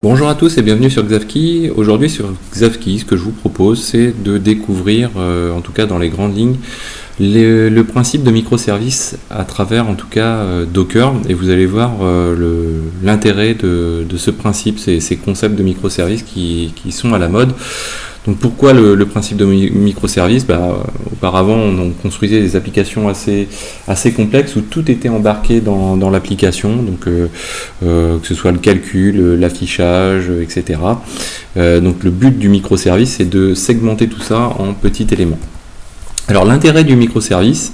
Bonjour à tous et bienvenue sur Xavki. Aujourd'hui sur Xavki, ce que je vous propose, c'est de découvrir, en tout cas dans les grandes lignes, le principe de microservices à travers en tout cas Docker, et vous allez voir l'intérêt de ce principe, ces concepts de microservices qui sont à la mode. Donc pourquoi le principe de microservice? Auparavant on construisait des applications assez complexes où tout était embarqué dans l'application, donc que ce soit le calcul, l'affichage, etc. Donc le but du microservice, c'est de segmenter tout ça en petits éléments. Alors l'intérêt du microservice,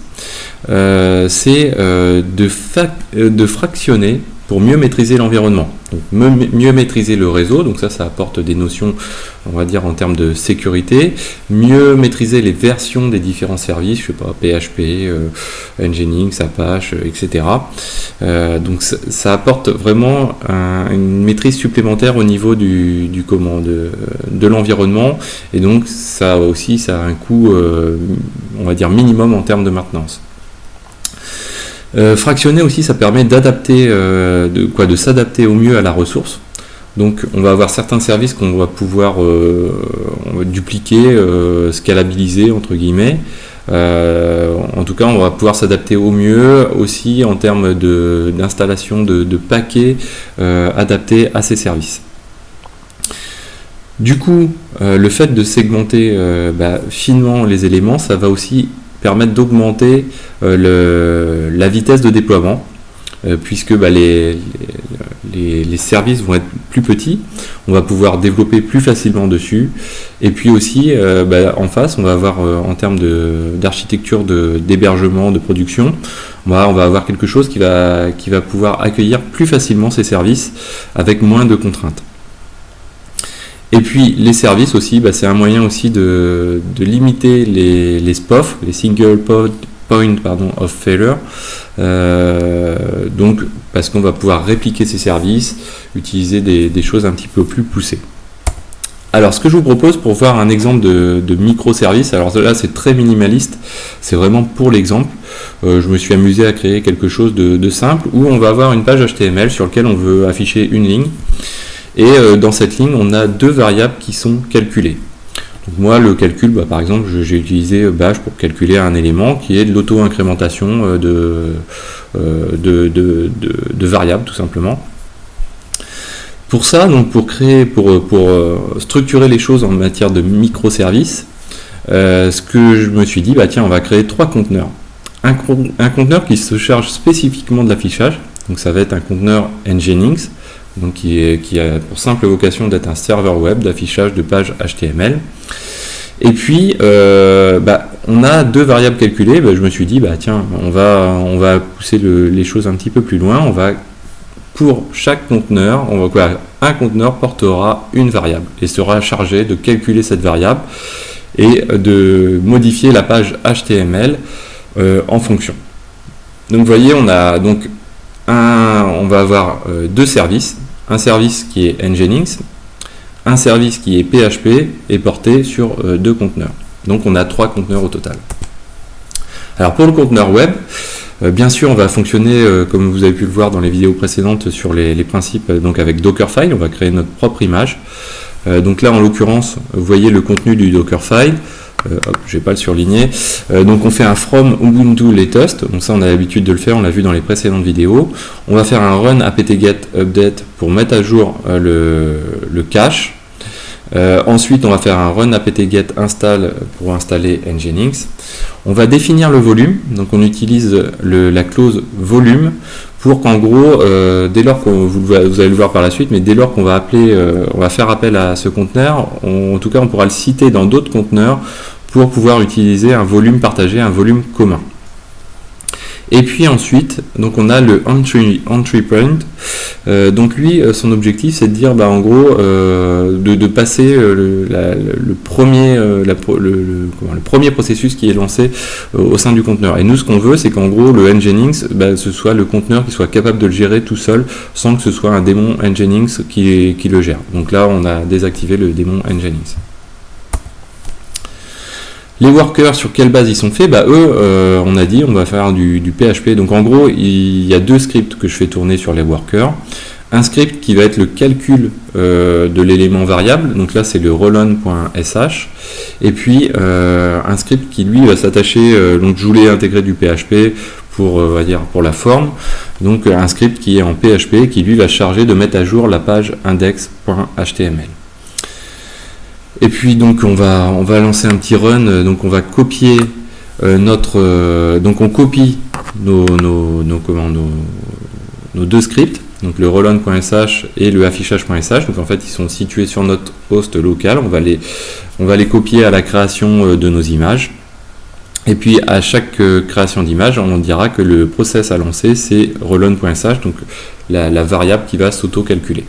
c'est de fractionner pour mieux maîtriser l'environnement, donc mieux maîtriser le réseau, donc ça apporte des notions, on va dire en termes de sécurité, mieux maîtriser les versions des différents services, je sais pas, PHP, Nginx, Apache, etc. Donc ça apporte vraiment une maîtrise supplémentaire au niveau de l'environnement, et donc ça a un coût, on va dire minimum en termes de maintenance. Fractionner aussi, ça permet d'adapter, de s'adapter au mieux à la ressource. Donc on va avoir certains services qu'on va pouvoir dupliquer, scalabiliser entre guillemets. En tout cas, on va pouvoir s'adapter au mieux aussi en termes d'installation de paquets adaptés à ces services. Du coup, le fait de segmenter finement les éléments, ça va aussi permettre d'augmenter la vitesse de déploiement, puisque les services vont être plus petits, on va pouvoir développer plus facilement dessus, et puis aussi en face on va avoir en termes d'architecture d'hébergement, de production, on va avoir quelque chose qui va pouvoir accueillir plus facilement ces services avec moins de contraintes. Et puis les services aussi, c'est un moyen aussi de limiter les SPOF, les Single Point of Failure, donc parce qu'on va pouvoir répliquer ces services, utiliser des choses un petit peu plus poussées. Alors ce que je vous propose pour voir un exemple de microservice, alors là c'est très minimaliste, c'est vraiment pour l'exemple, je me suis amusé à créer quelque chose de simple où on va avoir une page HTML sur laquelle on veut afficher une ligne. Et dans cette ligne, on a deux variables qui sont calculées. Donc moi, le calcul, par exemple, j'ai utilisé bash pour calculer un élément qui est de l'auto-incrémentation de variables, tout simplement. Pour ça, donc pour structurer les choses en matière de microservices, ce que je me suis dit, tiens, on va créer trois conteneurs. Un conteneur qui se charge spécifiquement de l'affichage, donc ça va être un conteneur Nginx, donc qui a pour simple vocation d'être un serveur web d'affichage de pages HTML. Et puis on a deux variables calculées, je me suis dit tiens, on va pousser les choses un petit peu plus loin, pour chaque conteneur, un conteneur portera une variable et sera chargé de calculer cette variable et de modifier la page HTML en fonction. Donc vous voyez, on va avoir deux services, un service qui est Nginx, un service qui est PHP et porté sur deux conteneurs. Donc on a trois conteneurs au total. Alors pour le conteneur web, bien sûr on va fonctionner comme vous avez pu le voir dans les vidéos précédentes sur les principes, donc avec Dockerfile, on va créer notre propre image. Donc là en l'occurrence, vous voyez le contenu du Dockerfile. Je vais pas le surligner. Donc on fait un from Ubuntu latest, donc ça on a l'habitude de le faire, on l'a vu dans les précédentes vidéos. On va faire un run apt-get update pour mettre à jour le cache. Ensuite on va faire un run apt-get install pour installer Nginx. On va définir le volume, donc on utilise la clause volume pour qu'en gros, dès lors vous allez le voir par la suite, mais dès lors qu'on va on va faire appel à ce conteneur, en tout cas on pourra le citer dans d'autres conteneurs pour pouvoir utiliser un volume partagé, un volume commun. Et puis ensuite, donc on a le entry point. Donc lui, son objectif, c'est de dire, en gros, de passer le premier processus qui est lancé au sein du conteneur. Et nous, ce qu'on veut, c'est qu'en gros, le Nginx, ce soit le conteneur qui soit capable de le gérer tout seul, sans que ce soit un démon Nginx qui le gère. Donc là, on a désactivé le démon Nginx. Les workers, sur quelle base ils sont faits? Eux, on a dit, on va faire du PHP. Donc en gros, il y a deux scripts que je fais tourner sur les workers. un script qui va être le calcul de l'élément variable, donc là c'est le rollon.sh, et puis un script qui lui va s'attacher, donc je voulais intégrer du PHP pour, on va dire, pour la forme, donc un script qui est en PHP qui lui va charger de mettre à jour la page index.html. Et puis donc on va lancer un petit run, donc on va copier donc on copie nos deux scripts, donc le rollon.sh et le affichage.sh. Donc en fait ils sont situés sur notre host local. On va les copier à la création de nos images. Et puis à chaque création d'image, on dira que le process à lancer c'est rollon.sh, donc la variable qui va s'auto-calculer.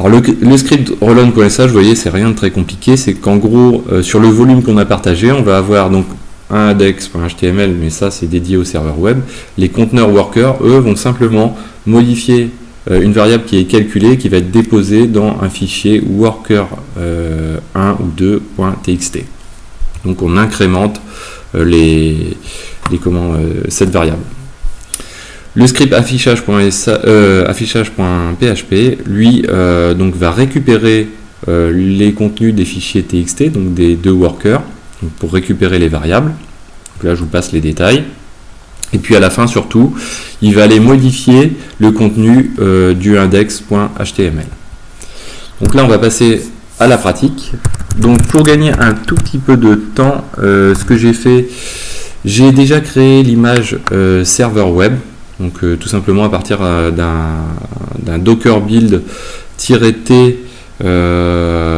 Alors le script rollon.sh, vous voyez, c'est rien de très compliqué. C'est qu'en gros, sur le volume qu'on a partagé, on va avoir donc un index.html, mais ça c'est dédié au serveur web. Les conteneurs workers, eux, vont simplement modifier une variable qui est calculée, qui va être déposée dans un fichier worker1 ou 2.txt. Donc on incrémente cette variable. Le script affichage.php, lui, donc va récupérer les contenus des fichiers txt, donc des deux workers, donc pour récupérer les variables. Donc là, je vous passe les détails. Et puis à la fin, surtout, il va aller modifier le contenu du index.html. Donc là, on va passer à la pratique. Donc pour gagner un tout petit peu de temps, ce que j'ai fait, j'ai déjà créé l'image serveur web. Donc tout simplement à partir d'un docker build -t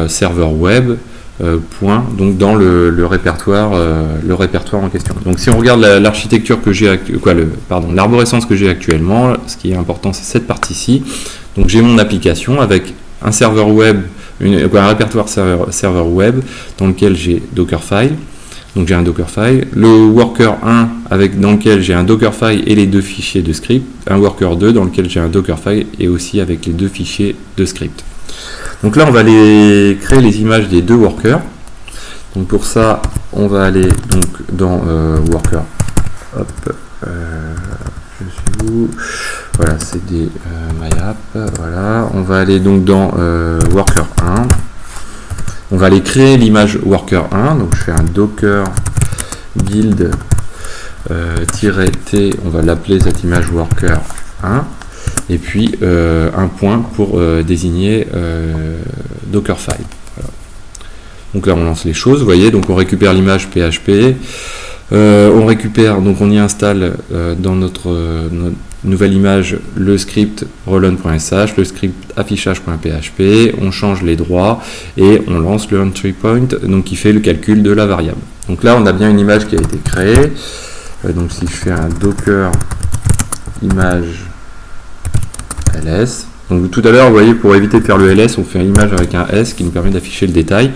serveur web donc dans le répertoire en question. Donc si on regarde l'architecture que j'ai l'arborescence que j'ai actuellement, ce qui est important c'est cette partie-ci. Donc j'ai mon application avec un serveur web, un répertoire serveur web dans lequel j'ai Dockerfile. Donc j'ai un Dockerfile, le worker 1 dans lequel j'ai un Dockerfile et les deux fichiers de script, un worker 2 dans lequel j'ai un Dockerfile et aussi avec les deux fichiers de script. Donc là on va aller créer les images des deux workers. Donc pour ça on va aller donc dans worker. Hop, je suis où? Voilà, c'est des MyApp. Voilà, on va aller donc dans worker 1. On va aller créer l'image worker 1, donc je fais un docker build -t, on va l'appeler cette image worker 1, et puis un point pour désigner Dockerfile. Voilà. Donc là on lance les choses, vous voyez, donc on récupère l'image PHP, on y installe dans notre nouvelle image le script rollon.sh, le script affichage.php, on change les droits et on lance le entry point, donc qui fait le calcul de la variable. Donc là on a bien une image qui a été créée. Donc si je fais un docker image ls, donc tout à l'heure vous voyez, pour éviter de faire le ls on fait une image avec un s qui nous permet d'afficher le détail.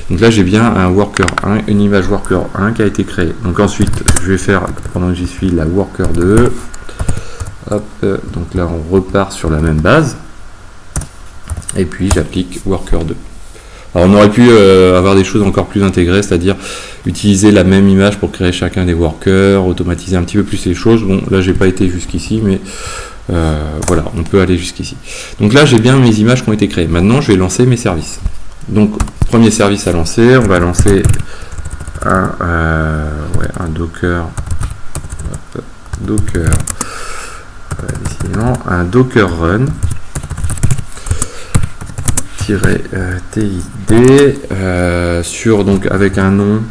Donc là j'ai bien un worker 1, une image worker 1 qui a été créée. Donc ensuite je vais faire, pendant que j'y suis, la worker 2. Hop, donc là on repart sur la même base et puis j'applique worker 2. Alors on aurait pu avoir des choses encore plus intégrées, c'est-à-dire utiliser la même image pour créer chacun des workers, automatiser un petit peu plus les choses. Bon là j'ai pas été jusqu'ici, mais voilà, on peut aller jusqu'ici. Donc là j'ai bien mes images qui ont été créées. Maintenant je vais lancer mes services. Donc premier service à lancer, on va lancer un docker, un docker run -tid sur, donc avec un nom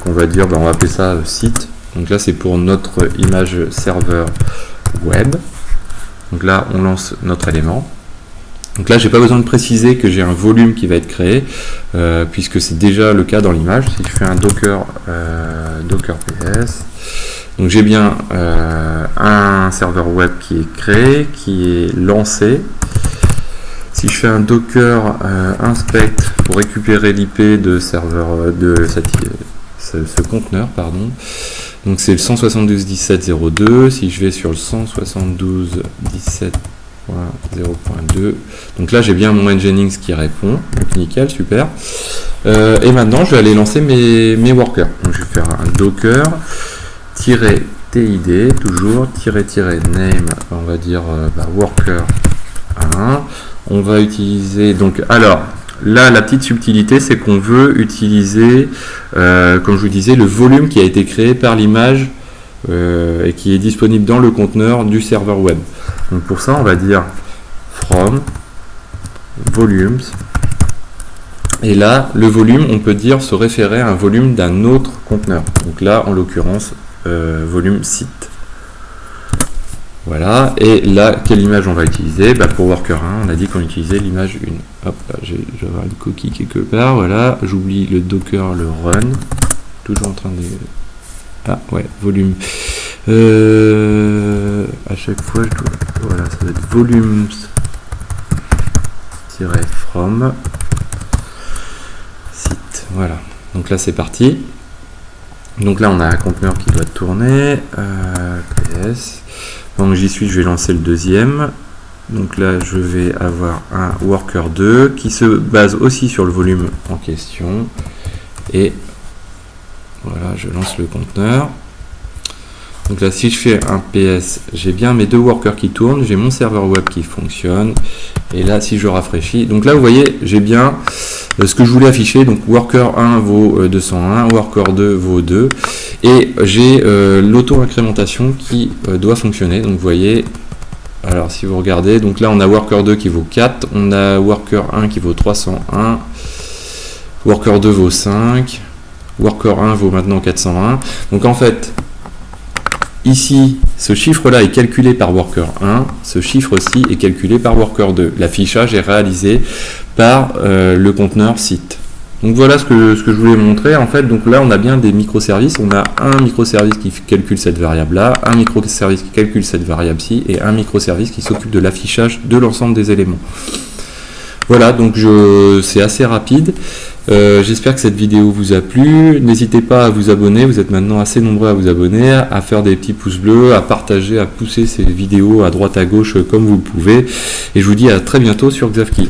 qu'on va dire, on va appeler ça site. Donc là c'est pour notre image serveur web. Donc là on lance notre élément. Donc là j'ai pas besoin de préciser que j'ai un volume qui va être créé puisque c'est déjà le cas dans l'image. Si je fais un docker ps, donc j'ai bien un serveur web qui est créé, qui est lancé. Si je fais un docker inspect pour récupérer l'IP de serveur de ce conteneur, pardon, donc c'est le 172.17.02. Si je vais sur le 172.17.0.2, donc là j'ai bien mon Nginx qui répond, donc nickel, super. Et maintenant je vais aller lancer mes workers. Donc je vais faire un docker -t TID, toujours, name, on va dire worker 1. On va utiliser, donc, alors, là, la petite subtilité, c'est qu'on veut utiliser, comme je vous disais, le volume qui a été créé par l'image et qui est disponible dans le conteneur du serveur web. Donc pour ça, on va dire from volumes. Et là, le volume, on peut dire se référer à un volume d'un autre conteneur. Donc là, en l'occurrence, volume site. Voilà. Et là, quelle image on va utiliser? Pour worker 1, on a dit qu'on utilisait l'image 1. Hop, là, je vais avoir une coquille quelque part. Voilà. J'oublie le docker, le run. Toujours en train de... Ah, ouais, volume. À chaque fois, je dois... Voilà, ça va être volumes-from site. Voilà. Donc là, c'est parti. Donc là, on a un conteneur qui doit tourner. PS. Donc j'y suis, je vais lancer le deuxième. Donc là, je vais avoir un worker 2 qui se base aussi sur le volume en question. Et voilà, je lance le conteneur. Donc là, si je fais un PS, j'ai bien mes deux workers qui tournent, j'ai mon serveur web qui fonctionne. Et là, si je rafraîchis, donc là, vous voyez, j'ai bien ce que je voulais afficher. Donc worker 1 vaut 201, worker 2 vaut 2. Et j'ai l'auto-incrémentation qui doit fonctionner. Donc vous voyez, alors si vous regardez, donc là, on a worker 2 qui vaut 4, on a worker 1 qui vaut 301, worker 2 vaut 5, worker 1 vaut maintenant 401. Donc en fait, ici, ce chiffre-là est calculé par worker 1, ce chiffre-ci est calculé par worker 2. L'affichage est réalisé par le conteneur site. Donc voilà ce que je voulais montrer. En fait, donc là, on a bien des microservices. On a un microservice qui calcule cette variable-là, un microservice qui calcule cette variable-ci, et un microservice qui s'occupe de l'affichage de l'ensemble des éléments. Voilà, donc c'est assez rapide. J'espère que cette vidéo vous a plu. N'hésitez pas à vous abonner, vous êtes maintenant assez nombreux à vous abonner, à faire des petits pouces bleus, à partager, à pousser ces vidéos à droite à gauche comme vous le pouvez. Et je vous dis à très bientôt sur Xavki.